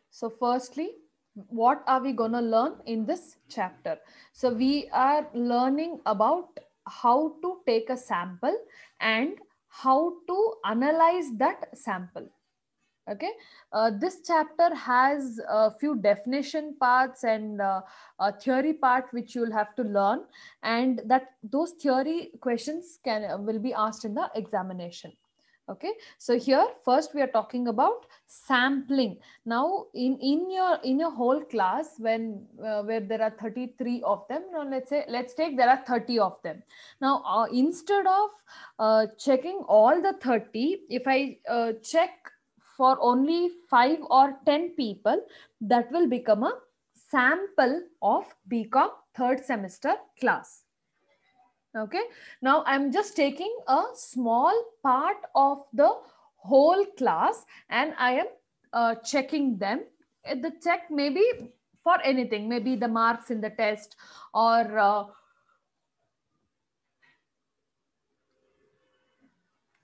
So firstly, what are we going to learn in this chapter? So we are learning about how to take a sample and how to analyze that sample. Okay, this chapter has a few definition parts and a theory part which you'll have to learn, and that those theory questions will be asked in the examination. Okay, so here first we are talking about sampling. Now in your whole class, when where there are 33 of them, now let's take there are 30 of them. Now instead of checking all the 30, if I check for only 5 or 10 people, that will become a sample of bcom third semester class. Okay, now I'm just taking a small part of the whole class and I am checking them. The check may be for anything, maybe the marks in the test, or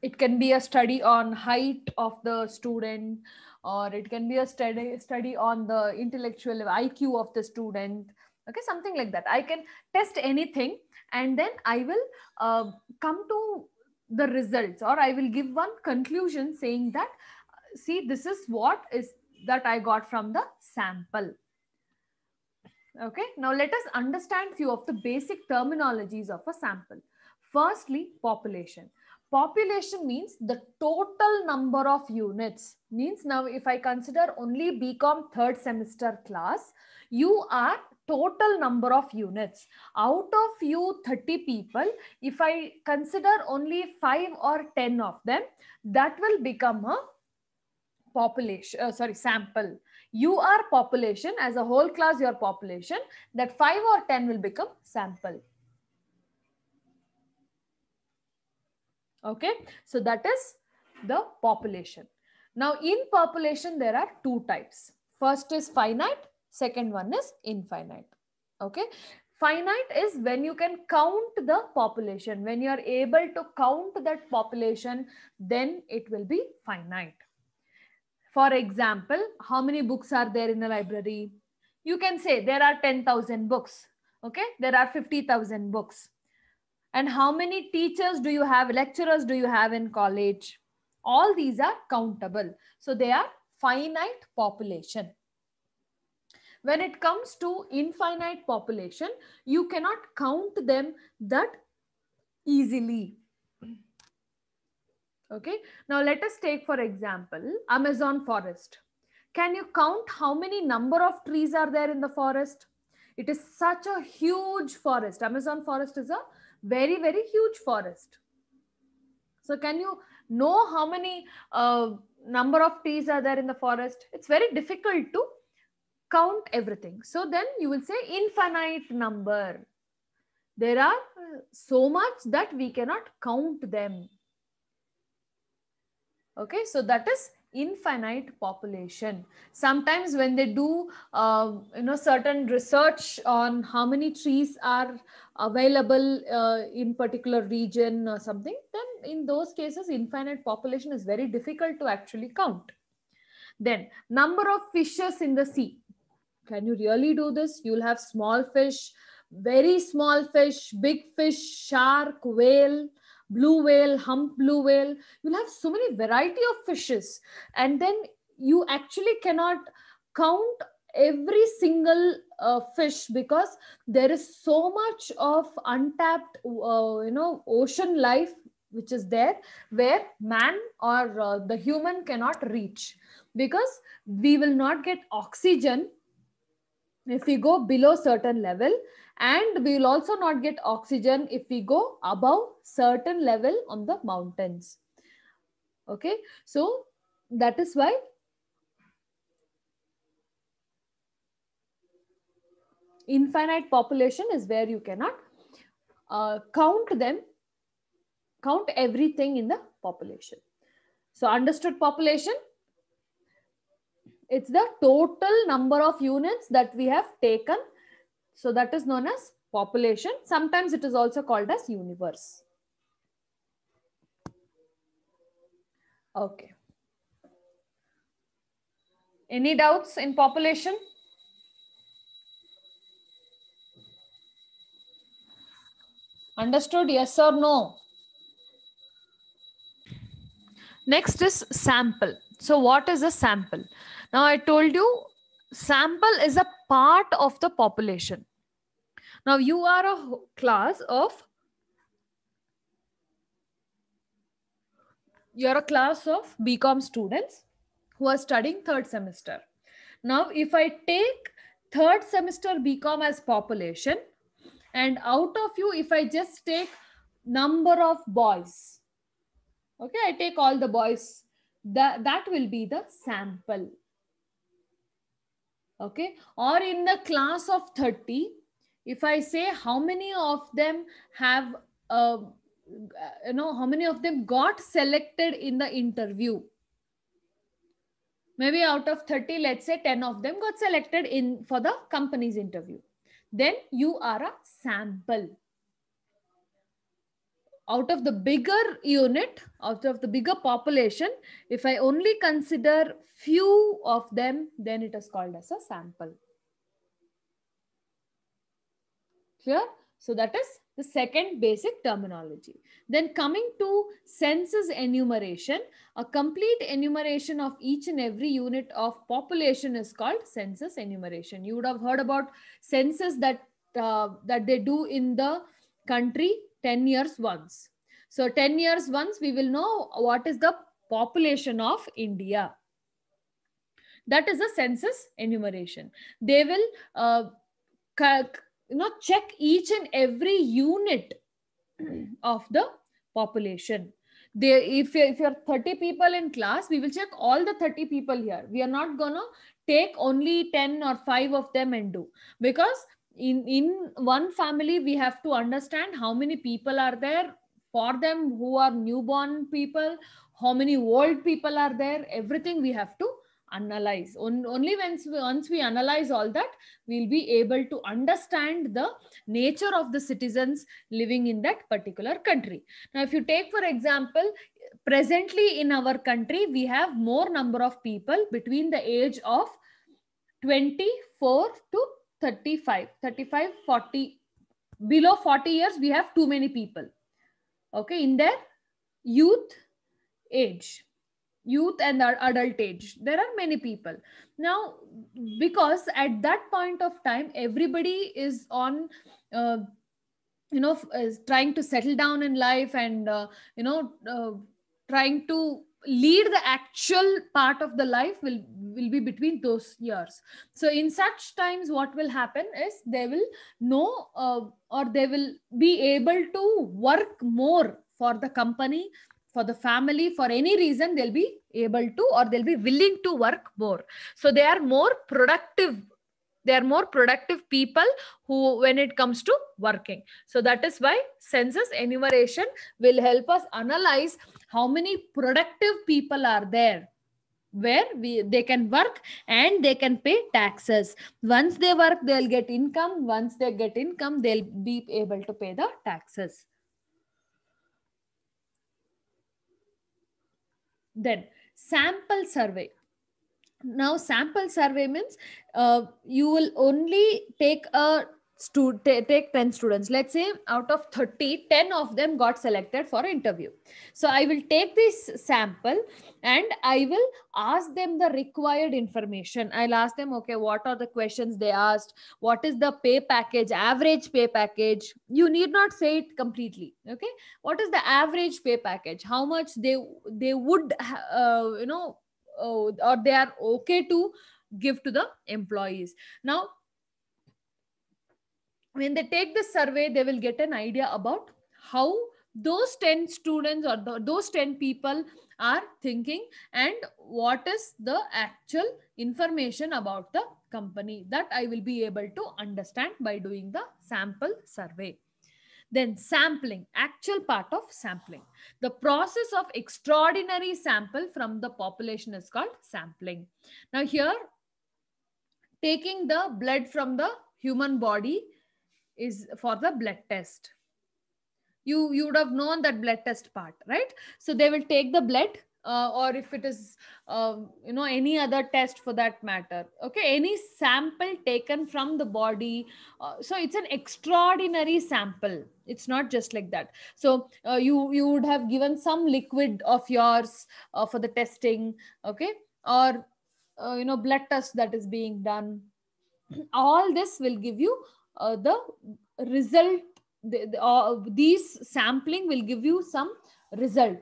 it can be a study on height of the student, or it can be a study on the intellectual IQ of the student. Okay, something like that. I can test anything and then I will come to the results, or I will give one conclusion saying that, see, this is what is that I got from the sample. Okay, now let us understand few of the basic terminologies of a sample. Firstly, population. Population means the total number of units. Means now if I consider only BCom third semester class, you are total number of units. Out of you 30 people, if I consider only 5 or 10 of them, that will become a population, sample. You are population as a whole class, your population, that 5 or 10 will become sample. Okay, so that is the population. Now in population there are two types. First is finite, second one is infinite. Okay, finite is when you can count the population. When you are able to count that population, then it will be finite. For example, how many books are there in a library? You can say there are 10,000 books. Okay, there are 50,000 books. And how many teachers do you have, lecturers do you have in college? All these are countable. So they are finite population. When it comes to infinite population, you cannot count them that easily. Okay, now let us take for example Amazon forest. Can you count how many number of trees are there in the forest? It is such a huge forest. Amazon forest is a very, very huge forest. So can you know how many number of trees are there in the forest? It's very difficult to count everything. So then you will say infinite number. There are so much that we cannot count them. Okay, so that is infinite population. Sometimes when they do certain research on how many trees are available in particular region or something, then in those cases infinite population is very difficult to actually count. Then number of fishes in the sea. Can you really do this? You'll have small fish, very small fish, big fish, shark, whale, blue whale, hump blue whale. You'll have so many variety of fishes, and then you actually cannot count every single fish, because there is so much of untapped ocean life which is there, where man or the human cannot reach, because we will not get oxygen if we go below certain level, and we will also not get oxygen if we go above certain level on the mountains. Okay, so that is why infinite population is where you cannot count everything in the population. So understood population? It's the total number of units that we have taken. So that is known as population. Sometimes it is also called as universe. Okay. Any doubts in population? Understood? Yes or no? Next is sample. So what is a sample? Now I told you sample is a part of the population. Now you are a class of BCom students who are studying third semester. Now if I take third semester BCom as population, and out of you if I just take number of boys, okay, I take all the boys, that will be the sample. Okay, or in the class of 30, if I say how many of them have how many of them got selected in the interview, maybe out of 30, let's say 10 of them got selected in for the company's interview, then you are a sample. Out of the bigger unit, out of the bigger population, if I only consider few of them, then it is called as a sample. Clear? So that is the second basic terminology. Then coming to census enumeration, a complete enumeration of each and every unit of population is called census enumeration. You would have heard about census that they do in the country 10 years once. So 10 years once we will know what is the population of India. That is a census enumeration. They will check each and every unit of the population. If you're 30 people in class, we will check all the 30 people here. We are not gonna take only 10 or 5 of them and do, because in one family we have to understand how many people are there for them who are newborn people, how many old people are there, everything we have to analyze. Only once we analyze all that, we'll be able to understand the nature of the citizens living in that particular country. Now if you take for example, presently in our country we have more number of people between the age of 24 to 35, 40. Below 40 years we have too many people, okay, in their youth and adult age. There are many people now, because at that point of time everybody is on is trying to settle down in life, and trying to lead the actual part of the life will be between those years. So in such times what will happen is they will know or they will be able to work more for the company, for the family, for any reason they'll be able to, or they'll be willing to work more. So they are more productive people who, when it comes to working. So that is why census enumeration will help us analyze how many productive people are there, where they can work and they can pay taxes. Once they work, they'll get income. Once they get income, they'll be able to pay the taxes. Then sample survey. Now sample survey means you will only take take 10 students. Let's say out of 30, 10 of them got selected for interview. So I will take this sample and I will ask them the required information. I'll ask them, okay, what are the questions they asked? What is the pay package, average pay package? You need not say it completely. Okay. What is the average pay package? How much they would, or they are okay to give to the employees. Now when they take the survey, they will get an idea about how those 10 students or those 10 people are thinking, and what is the actual information about the company. That I will be able to understand by doing the sample survey. Then sampling, actual part of sampling. The process of extraordinary sample from the population is called sampling. Now here, taking the blood from the human body is for the blood test. You would have known that blood test part, right? So they will take the blood or if it is any other test for that matter. Okay, any sample taken from the body. So it's an extraordinary sample. It's not just like that. So you would have given some liquid of yours for the testing. Okay, or blood test that is being done. All this will give you the result. These sampling will give you some result.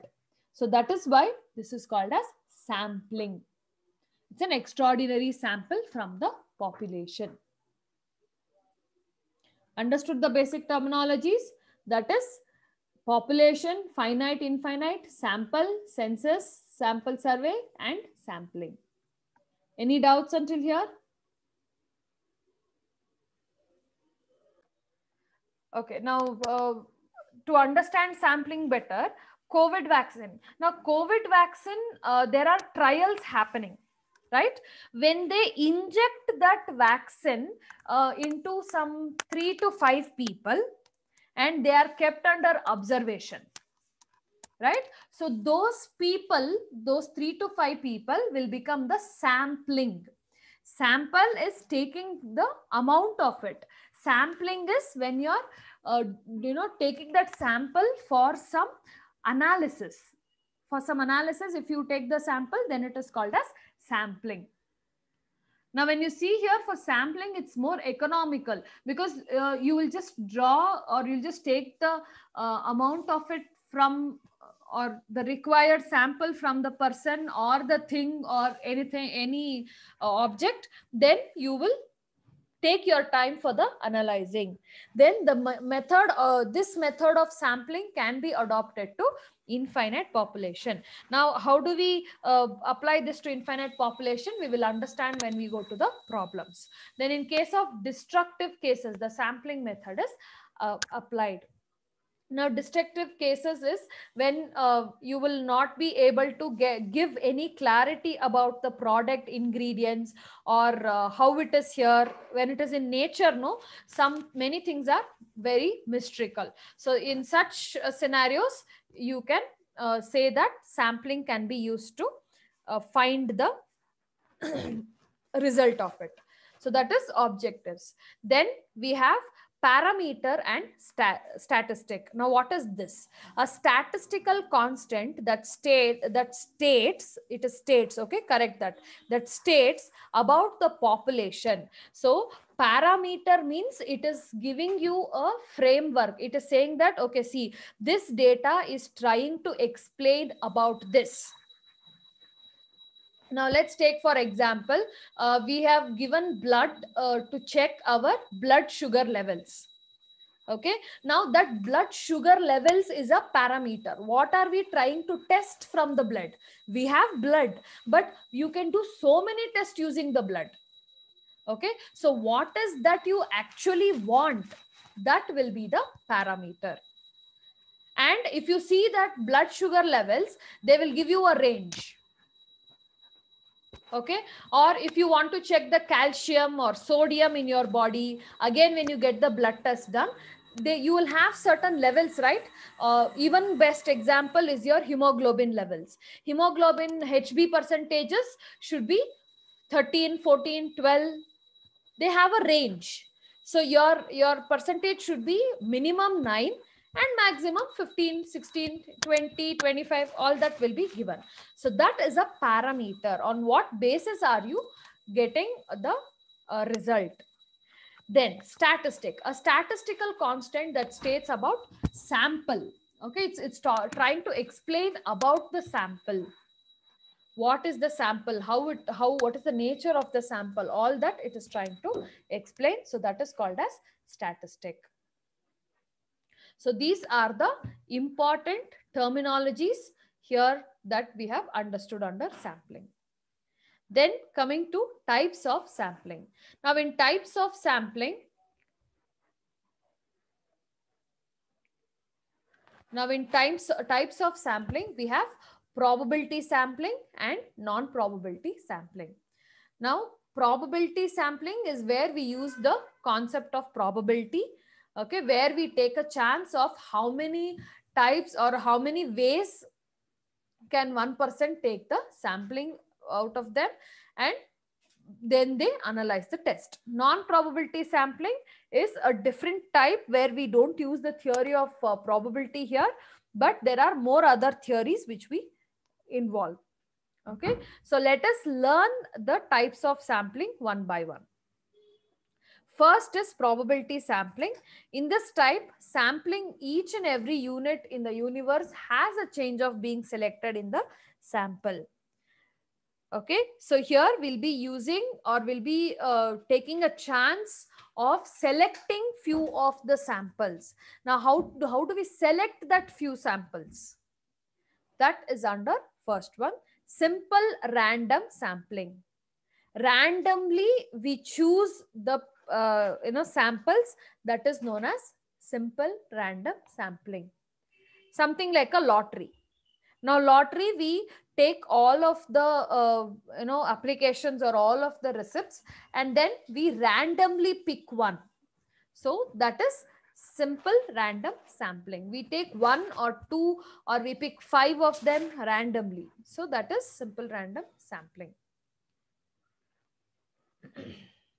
So that is why this is called as sampling. It's an extraordinary sample from the population. Understood the basic terminologies? That is population, finite, infinite, sample, census, sample survey, and sampling. Any doubts until here? Okay, now to understand sampling better, COVID vaccine. Now, COVID vaccine, there are trials happening, right? When they inject that vaccine into some 3 to 5 people, and they are kept under observation, right? So those people, those 3 to 5 people will become the sampling. Sample is taking the amount of it. Sampling is when you're taking that sample for some analysis. For some analysis, if you take the sample, then it is called as sampling. Now, when you see here for sampling, it's more economical, because you will just draw, or you'll just take the amount of it from, or the required sample from the person or the thing or anything, any object. Then you will take your time for the analyzing. Then the this method of sampling can be adopted to infinite population. Now, how do we apply this to infinite population? We will understand when we go to the problems. Then in case of destructive cases, the sampling method is applied. Now, destructive cases is when you will not be able to give any clarity about the product ingredients, or how it is here. When it is in nature, no, many things are very mystical. So in such scenarios, you can say that sampling can be used to find the result of it. So that is objectives. Then we have parameter and statistic. Now, what is this? A statistical constant that states, okay, correct that states about the population. So parameter means it is giving you a framework. It is saying that, okay, see, this data is trying to explain about this. Now, let's take for example, we have given blood to check our blood sugar levels. Okay, now that blood sugar levels is a parameter. What are we trying to test from the blood? We have blood, but you can do so many tests using the blood. Okay, so what is that you actually want? That will be the parameter. And if you see that blood sugar levels, they will give you a range. Okay, or if you want to check the calcium or sodium in your body, again, when you get the blood test done, you will have certain levels, right? Even best example is your hemoglobin levels. Hemoglobin HB percentages should be 13, 14, 12. They have a range. So your percentage should be minimum 9 and maximum 15, 16, 20, 25, all that will be given. So that is a parameter. On what basis are you getting the result? Then statistic, a statistical constant that states about sample. Okay, it's trying to explain about the sample. What is the sample? What is the nature of the sample? All that it is trying to explain. So that is called as statistic. So these are the important terminologies here that we have understood under sampling. Then coming to types of sampling. Now, in types of sampling, we have probability sampling and non-probability sampling. Now, probability sampling is where we use the concept of probability, okay, where we take a chance of how many types or how many ways can one person take the sampling out of them and then they analyze the test. Non-probability sampling is a different type where we don't use the theory of probability here, but there are more other theories which we involve. Okay, so let us learn the types of sampling one by one. First is probability sampling. In this type, sampling each and every unit in the universe has a change of being selected in the sample. Okay, so here we'll be using or we'll be taking a chance of selecting few of the samples. Now, how do we select that few samples? That is under first one, simple random sampling. Randomly we choose the samples, that is known as simple random sampling. Something like a lottery. Now lottery, we take all of the applications or all of the receipts and then we randomly pick one. So that is simple random sampling. We take one or two or we pick 5 of them randomly. So that is simple random sampling.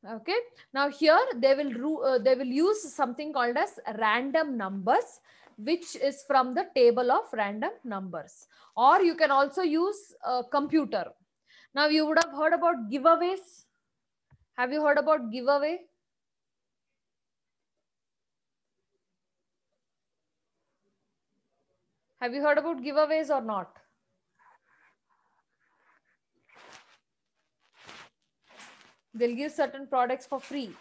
Okay, now here they will use something called as random numbers, which is from the table of random numbers, or you can also use a computer. Now you would have heard about giveaways. Have you heard about giveaway? Have you heard about giveaways or not? They'll give certain products for free.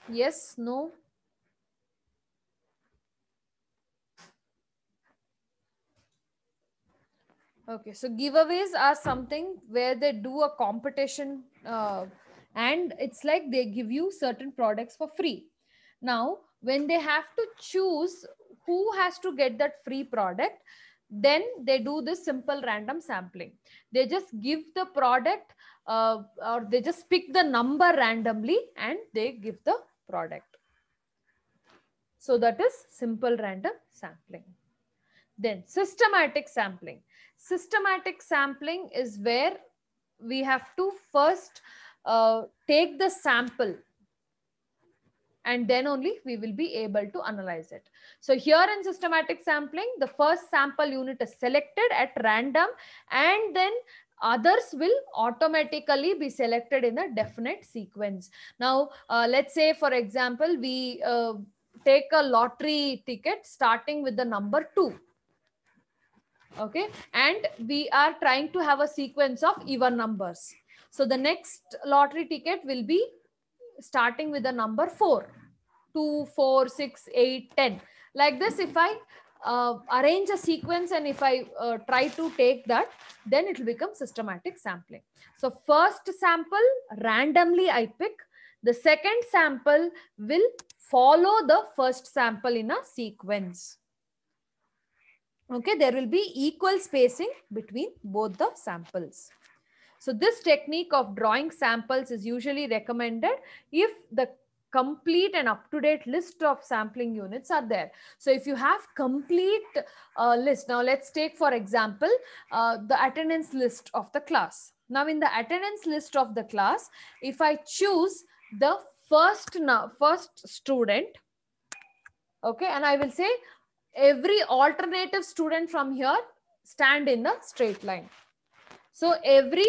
Yes, no? Okay, so giveaways are something where they do a competition and it's like they give you certain products for free. Now, when they have to choose who has to get that free product, then they do this simple random sampling. They just give the product or they just pick the number randomly and they give the product. So that is simple random sampling. Then systematic sampling. Systematic sampling is where we have to first take the sample and then only we will be able to analyze it. So here in systematic sampling, the first sample unit is selected at random and then others will automatically be selected in a definite sequence. Now, let's say, for example, we take a lottery ticket starting with the number 2. Okay, and we are trying to have a sequence of even numbers. So the next lottery ticket will be starting with the number 4. 2, 4, 6, 8, 10. Like this, if I arrange a sequence and if I try to take that, then it will become systematic sampling. So first sample, randomly I pick. The second sample will follow the first sample in a sequence. Okay, there will be equal spacing between both the samples. So this technique of drawing samples is usually recommended if the complete and up-to-date list of sampling units are there. So if you have complete list, now let's take for example the attendance list of the class. Now in the attendance list of the class, if I choose the first student, okay, and I will say every alternative student from here stand in a straight line. So every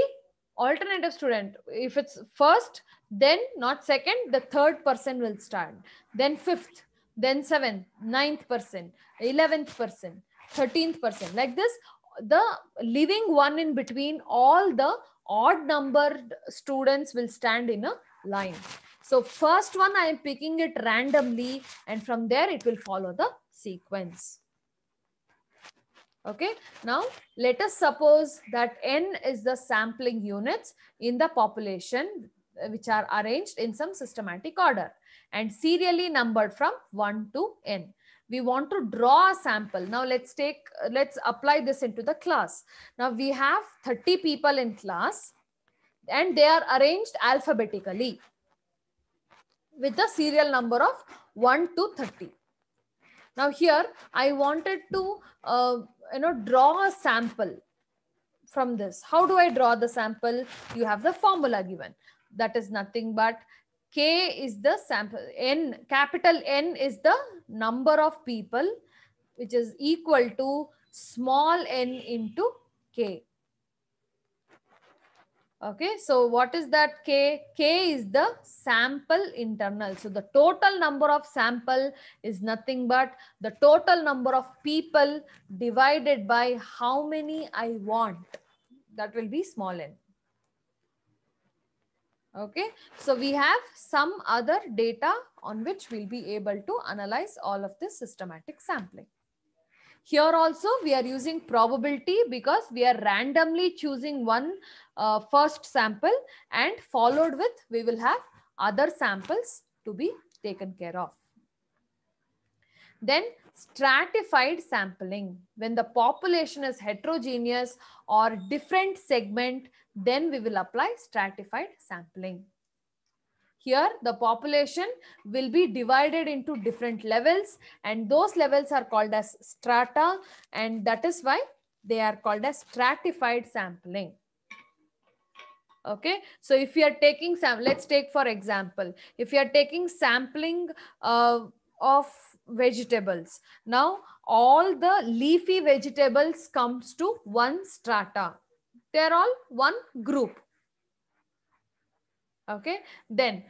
alternative student, if it's first, then not second, the third person will stand. Then fifth, then 7th, 9th person, 11th person, 13th person. Like this, the living one in between, all the odd numbered students will stand in a line. So first one, I am picking it randomly and from there it will follow the sequence. Okay, now let us suppose that n is the sampling units in the population which are arranged in some systematic order and serially numbered from 1 to n. We want to draw a sample. Now let's apply this into the class. Now we have 30 people in class and they are arranged alphabetically. with the serial number of 1 to 30. Now here I wanted to draw a sample from this. How do I draw the sample? You have the formula given. That is nothing but K is the sample. N, capital N is the number of people, which is equal to small n into K. Okay, so what is that K? K is the sample internal. So the total number of sample is nothing but the total number of people divided by how many I want. That will be small n. Okay, so we have some other data on which we'll be able to analyze all of this systematic sampling. Here also we are using probability because we are randomly choosing one first sample, and followed with we will have other samples to be taken care of. Then stratified sampling. When the population is heterogeneous or different segment, then we will apply stratified sampling. Here the population will be divided into different levels, and those levels are called as strata, and that is why they are called as stratified sampling. Okay, so if you are taking let's take for example, if you are taking sampling of vegetables, now all the leafy vegetables comes to one strata. They are all one group. Okay, then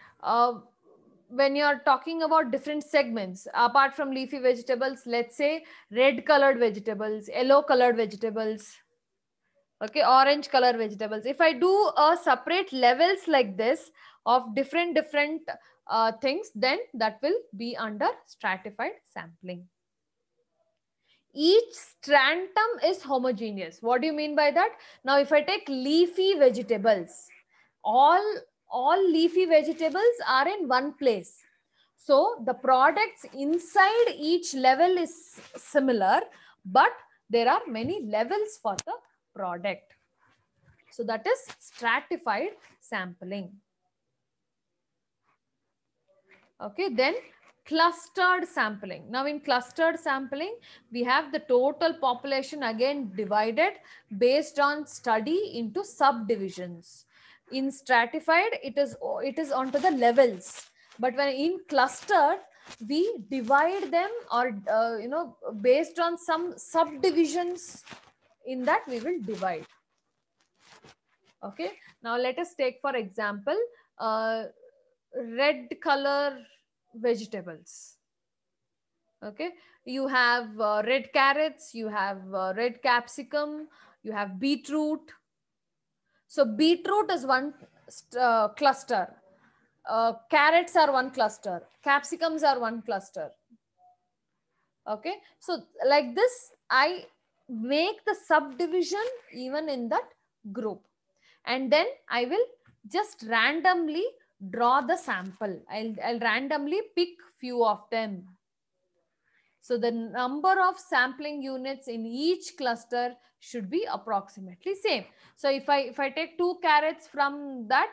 when you are talking about different segments apart from leafy vegetables, let's say red colored vegetables, yellow colored vegetables, okay, orange color vegetables. If I do a separate levels like this of different things, then that will be under stratified sampling. Each stratum is homogeneous. What do you mean by that? Now if I take leafy vegetables, all leafy vegetables are in one place. So the products inside each level is similar, but there are many levels for the product. So that is stratified sampling. Okay, then clustered sampling. Now in clustered sampling, we have the total population again divided based on study into subdivisions. In stratified, it is onto the levels, but when in clustered, we divide them or based on some subdivisions. In that we will divide. Okay, now let us take for example red color vegetables. Okay, you have red carrots, you have red capsicum, you have beetroot. So beetroot is one cluster, carrots are one cluster, capsicums are one cluster. Okay, so like this I make the subdivision even in that group, and then I will just randomly draw the sample. I'll randomly pick few of them. So the number of sampling units in each cluster should be approximately same. So if I take 2 carrots from that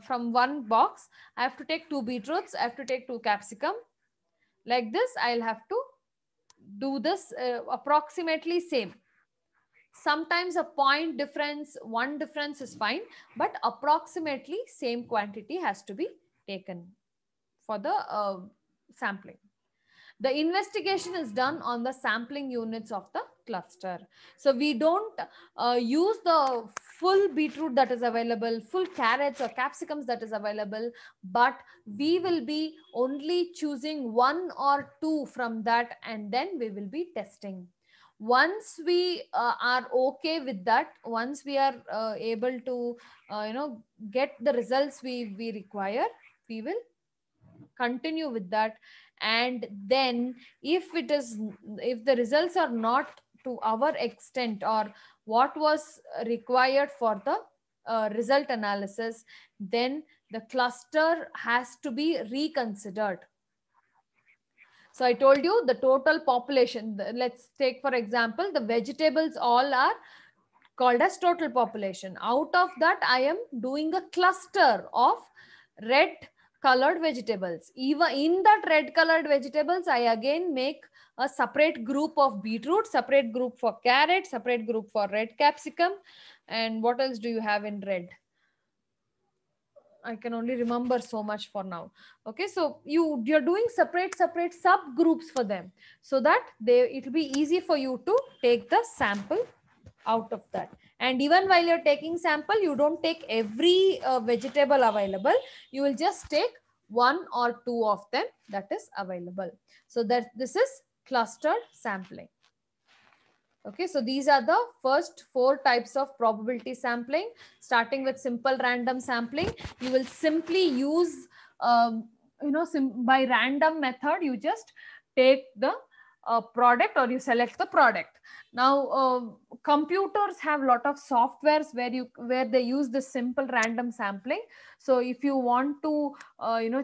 from one box, I have to take 2 beetroots, I have to take 2 capsicum. Like this I'll have to do this approximately same. Sometimes a point difference, one difference is fine, but approximately same quantity has to be taken for the sampling. The investigation is done on the sampling units of the cluster. So we don't use the full beetroot that is available, full carrots or capsicums that is available, but we will be only choosing 1 or 2 from that, and then we will be testing. Once we are okay with that, once we are able to get the results we require, we will continue with that. And then if the results are not to our extent or what was required for the result analysis, then the cluster has to be reconsidered. So I told you the total population, let's take for example the vegetables, all are called as total population. Out of that I am doing a cluster of red colored vegetables. Even in that red colored vegetables, I again make a separate group of beetroot, separate group for carrot, separate group for red capsicum. And what else do you have in red? I can only remember so much for now. Okay, so you're doing separate subgroups for them, so that it will be easy for you to take the sample out of that. And even while you're taking sample, you don't take every vegetable available. You will just take one or two of them that is available. So that this is clustered sampling. Okay, so these are the first 4 types of probability sampling. Starting with simple random sampling, you will simply use, by random method, you just take the product, or you select the product. Now, computers have a lot of softwares where they use this simple random sampling. So if you want to,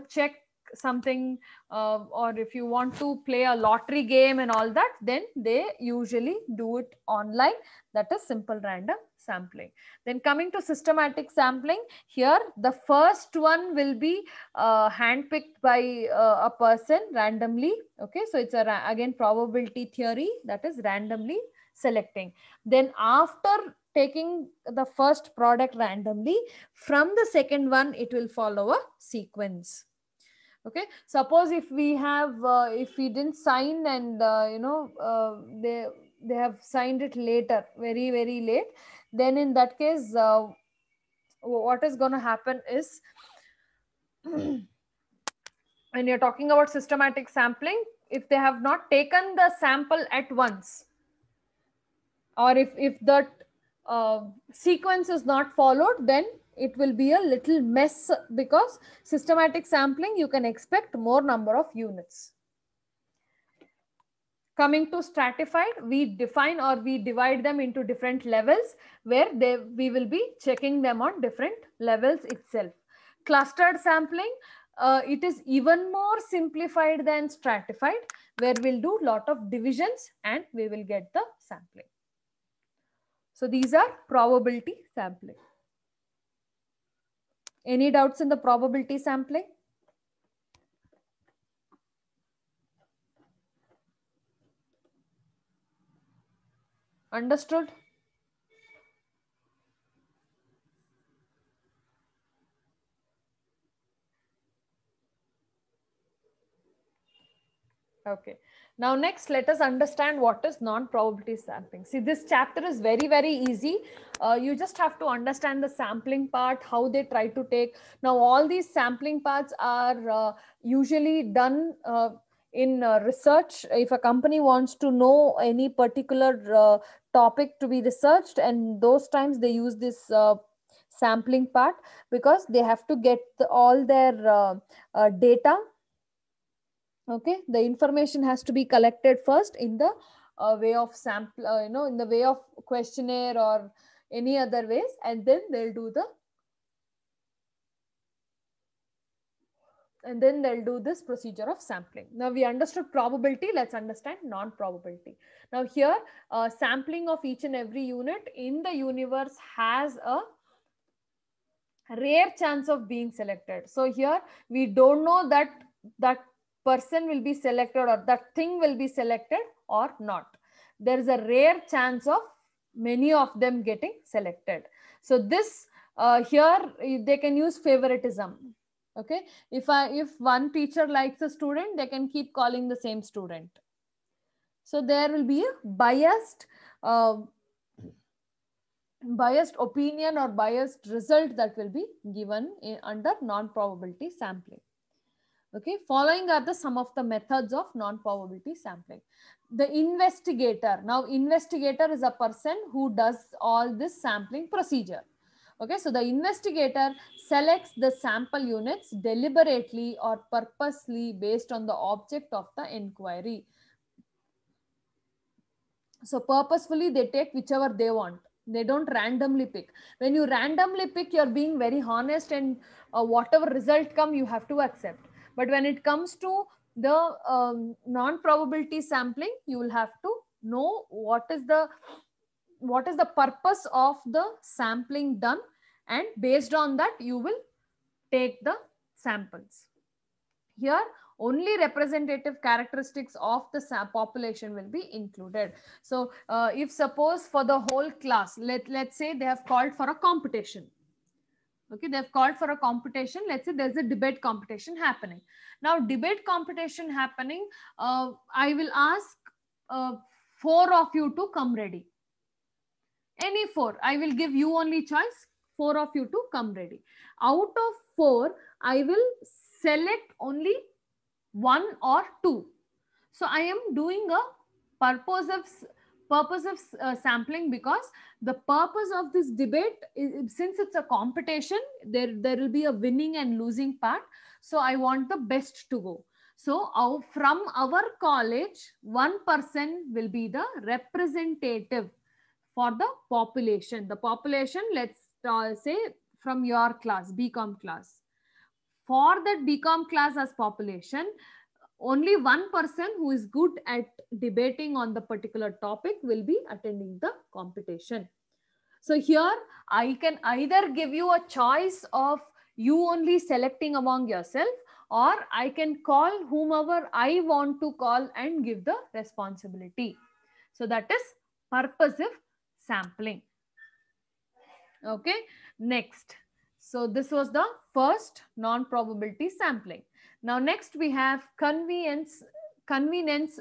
check something, or if you want to play a lottery game and all that, then they usually do it online. That is simple random sampling. Then coming to systematic sampling, here the first one will be handpicked by a person randomly. Okay, so it's again probability theory, that is randomly selecting. Then after taking the first product randomly, from the second one it will follow a sequence. Okay, suppose if we have if we didn't sign, and they have signed it later, very late, then in that case, what is going to happen is when you're talking about systematic sampling, if they have not taken the sample at once, or if that sequence is not followed, then it will be a little mess, because systematic sampling, you can expect more number of units. Coming to stratified, we define, or we divide them into different levels, where we will be checking them on different levels itself. Clustered sampling, it is even more simplified than stratified, where we'll do lot of divisions and we will get the sampling. So these are probability sampling. Any doubts in the probability sampling? Understood? Okay. Now next, let us understand what is non-probability sampling. See, this chapter is very easy. You just have to understand the sampling part, how they try to take. Now all these sampling parts are usually done in research. If a company wants to know any particular topic to be researched, and those times they use this sampling part, because they have to get all their data. Okay, the information has to be collected first in the way of sample, in the way of questionnaire or any other ways, and then they'll do this procedure of sampling. Now we understood probability, let's understand non-probability. Now here, sampling of each and every unit in the universe has a rare chance of being selected. So here we don't know that person will be selected, or that thing will be selected or not. There is a rare chance of many of them getting selected. So this here they can use favoritism. Okay, if one teacher likes a student, they can keep calling the same student. So there will be a biased opinion or biased result that will be given under non-probability sampling. Okay, following are some of the methods of non-probability sampling. The investigator. Now, investigator is a person who does all this sampling procedure. Okay, so the investigator selects the sample units deliberately or purposely based on the object of the inquiry. So purposefully they take whichever they want. They don't randomly pick. When you randomly pick, you're being very honest, and whatever result come, you have to accept. But when it comes to the non-probability sampling, you will have to know what is the purpose of the sampling done, and based on that you will take the samples. Here only representative characteristics of the population will be included. So if suppose for the whole class, let's say they have called for a competition. Okay, they've called for a competition. Let's say there's a debate competition happening. Now debate competition happening, I will ask 4 of you to come ready. Any 4, I will give you only choice, 4 of you to come ready. Out of 4, I will select only 1 or 2. So I am doing a purpose of sampling, because the purpose of this debate is, since it's a competition, there will be a winning and losing part. So I want the best to go. So from our college, one person will be the representative for the population. The population, let's say from your class, bcom class. For that bcom class as population, only one person who is good at debating on the particular topic will be attending the competition. So here I can either give you a choice of you only selecting among yourself, or I can call whomever I want to call and give the responsibility. So that is purposive sampling. Okay, next. So this was the first non-probability sampling. Now next we have convenience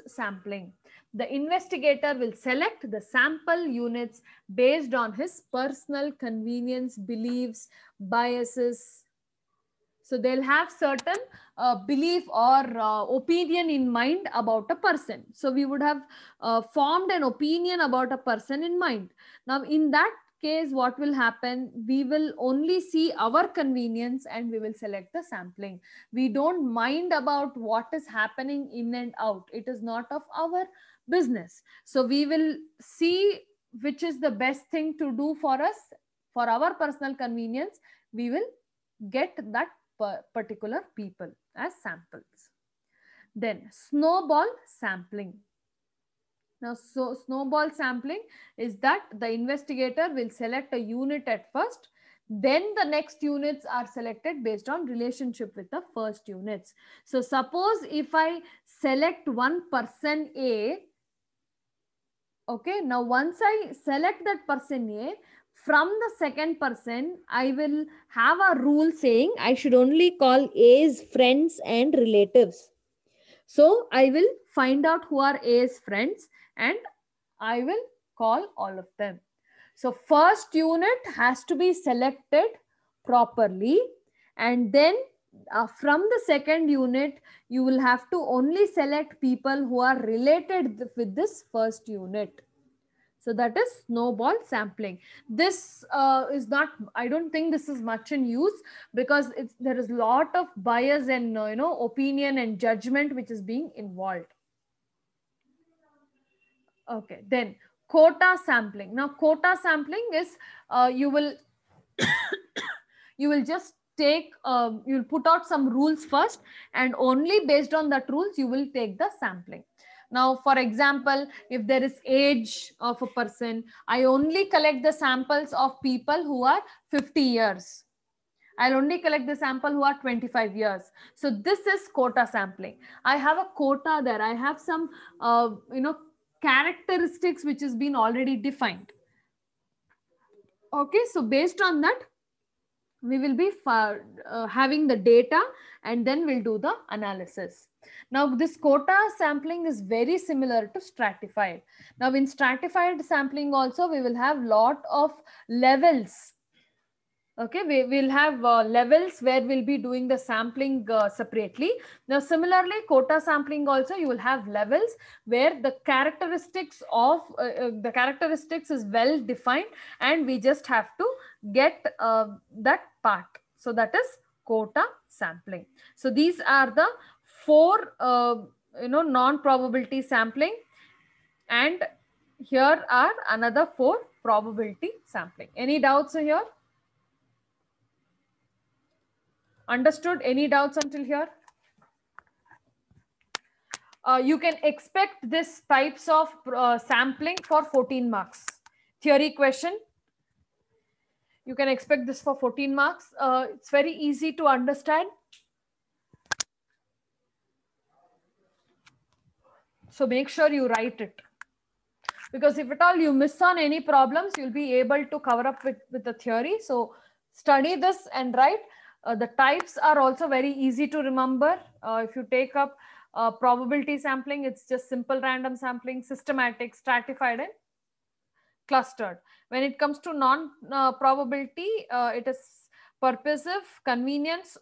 sampling. The investigator will select the sample units based on his personal convenience, beliefs, biases. So they'll have certain belief or opinion in mind about a person. So we would have formed an opinion about a person in mind. Now in that case, what will happen? We will only see our convenience and we will select the sampling. We don't mind about what is happening in and out. It is not of our business. So we will see which is the best thing to do for us, for our personal convenience. We will get that particular people as samples. Then snowball sampling. Now, so snowball sampling is that the investigator will select a unit at first, then the next units are selected based on relationship with the first units. So suppose if I select one person A, okay, now once I select that person A, from the second person, I will have a rule saying I should only call A's friends and relatives. So I will find out who are A's friends and I will call all of them. So first unit has to be selected properly, and then from the second unit, you will have to only select people who are related with this first unit. So that is snowball sampling. This is not, I don't think this is much in use, because there is a lot of bias and opinion and judgment which is being involved. Okay, then quota sampling. Now quota sampling is you will you will just take you'll put out some rules first, and only based on that rules you will take the sampling. Now, for example, if there is age of a person, I only collect the samples of people who are 50 years. I'll only collect the sample who are 25 years. So this is quota sampling. I have a quota there. I have some, characteristics which has been already defined. Okay, so based on that, we will be having the data, and then we'll do the analysis. Now this quota sampling is very similar to stratified. Now in stratified sampling also, we will have lot of levels. Okay, we will have levels where we'll be doing the sampling separately. Now similarly, quota sampling also, you will have levels where the characteristics is well defined, and we just have to get that part. So that is quota sampling. So these are the 4 non-probability sampling, and here are another 4 probability sampling. Any doubts here? Understood? Any doubts until here? You can expect this types of sampling for 14 marks. Theory question. You can expect this for 14 marks. It's very easy to understand. So make sure you write it, because if at all you miss on any problems, you'll be able to cover up with the theory. So study this and write. The types are also very easy to remember. If you take up probability sampling, it's just simple random sampling, systematic, stratified, and clustered. When it comes to non probability, it is purposive, convenience,